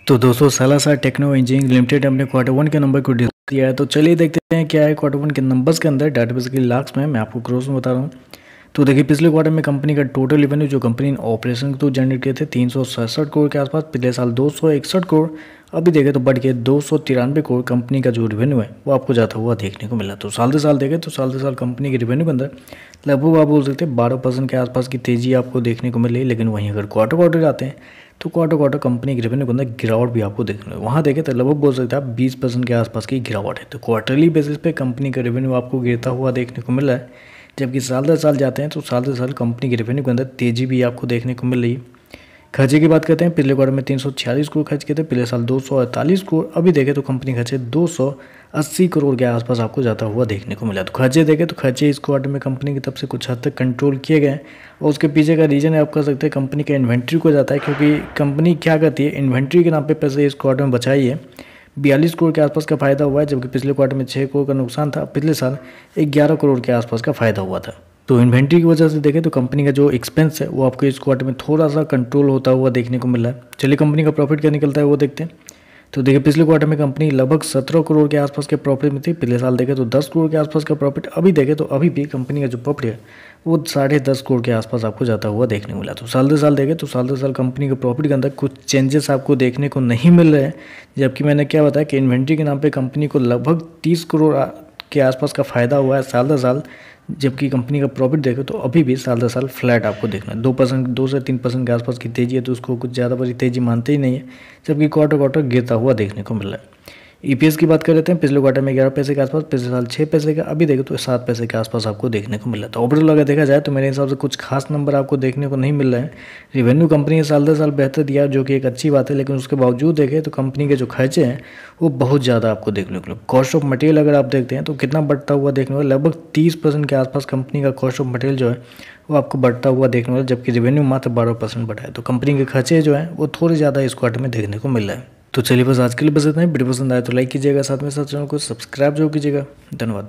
तो दोस्तों Salasar techno engineering limited अपने क्वार्टर वन के नंबर को डिस्कस किया है। तो चलिए देखते हैं क्या है क्वार्टर वन के नंबर्स के अंदर डाटाबेस के लास्ट में मैं आपको क्रॉस में बता रहा हूँ। तो देखिए पिछले क्वार्टर में कंपनी का टोटल रेवेन्यू जो कंपनी ने ऑपरेशन के थ्रू जनरेट किए थे 367 करोड़ के आसपास, पिछले साल 261 करोड़, अभी देखें तो बढ़ के 293 करोड़ कंपनी का जो रेवेन्यू है वो आपको जाता हुआ देखने को मिला। तो साल से साल देखें तो साल से साल कंपनी के रेवेन्यू के अंदर लगभग आप बोल सकते हैं 12% के आसपास की तेजी आपको देखने को मिली। लेकिन वहीं अगर क्वार्टर जाते हैं तो क्वार्टर कंपनी के रेवेन्यू के अंदर गिरावट भी आपको देखने को, वहाँ देखें तो लगभग बोल सकते हैं आप 20% के आसपास की गिरावट है। तो क्वार्टरली बेसिस पे कंपनी का रेवेन्यू आपको गिरता हुआ देखने को मिल रहा है, जबकि साल दर साल जाते हैं तो साल दर साल कंपनी के रेवेन्यू के अंदर तेजी भी आपको देखने को मिल रही है। खर्चे की बात करते हैं, पिछले क्वार्टर में 346 करोड़ खर्च किए थे, पिछले साल 248 करोड़, अभी देखें तो कंपनी खर्चे 280 करोड़ के आसपास आपको जाता हुआ देखने को मिला। तो खर्चे देखें तो खर्चे इस क्वार्टर में कंपनी की तरफ से कुछ हद तक कंट्रोल किए गए और उसके पीछे का रीजन है आप कह सकते हैं कंपनी का इन्वेंट्री को जाता है, क्योंकि कंपनी क्या करती है इन्वेंट्री के नाम पे पैसे इस क्वार्टर में बचाई है। 42 करोड़ के आसपास का फायदा हुआ है, जबकि पिछले क्वार्टर में 6 करोड़ का नुकसान था, पिछले साल 11 करोड़ के आसपास का फायदा हुआ था। तो इन्वेंट्री की वजह से देखें तो कंपनी का जो एक्सपेंस है वो आपको इस क्वार्टर में थोड़ा सा कंट्रोल होता हुआ देखने को मिल रहा है। चलिए कंपनी का प्रॉफिट क्या निकलता है वो देखते हैं। तो देखिए पिछले क्वार्टर में कंपनी लगभग 17 करोड़ के आसपास के प्रॉफिट में थी, पिछले साल देखें तो 10 करोड़ के आसपास का प्रॉफिट, अभी देखें तो अभी भी कंपनी का जो प्रॉफिट है वो 10.5 करोड़ के आसपास आपको जाता हुआ देखने को मिला। तो साल दर साल देखें तो साल दर साल कंपनी के प्रॉफिट के अंदर कुछ चेंजेस आपको देखने को नहीं मिल रहे हैं, जबकि मैंने क्या बताया कि इन्वेंट्री के नाम पर कंपनी को लगभग 30 करोड़ के आसपास का फायदा हुआ है साल दर साल, जबकि कंपनी का प्रॉफिट देखो तो अभी भी साल दर साल फ्लैट आपको देखना है। 2 से 3% के आसपास की तेजी है, तो उसको कुछ ज़्यादा बड़ी तेजी मानते ही नहीं है, जबकि क्वार्टर गिरता हुआ देखने को मिल रहा है। ईपीएस की बात कर लेते हैं, पिछले क्वार्टर में 11 पैसे के आसपास, पिछले साल 6 पैसे का, अभी देखो तो 7 पैसे के आसपास आपको देखने को मिला। तो ओवरऑल अगर देखा जाए तो मेरे हिसाब से कुछ खास नंबर आपको देखने को नहीं मिल रहे हैं। रेवेन्यू कंपनी ने साल दर साल बेहतर दिया, जो कि एक अच्छी बात है, लेकिन उसके बावजूद देखें तो कंपनी के जो खर्चे हैं वो बहुत ज़्यादा आपको देखने को मिले। कॉस्ट ऑफ मटेरियल अगर आप देखते हैं तो कितना बढ़ता हुआ देखने को, लगभग 30% के आसपास कंपनी का कॉस्ट ऑफ मटेरियल जो है वो आपको बढ़ता हुआ देखने को मिला, जबकि रेवेन्यू मात्र 12% बढ़ा है। तो कंपनी के खर्चे जो हैं वो थोड़े ज़्यादा इस क्वार्टर में देखने को मिल रहा है। तो चलिए बस आज के लिए बस इतना ही। वीडियो पसंद आए तो लाइक कीजिएगा, साथ में साथ चैनल को सब्सक्राइब जरूर कीजिएगा। धन्यवाद।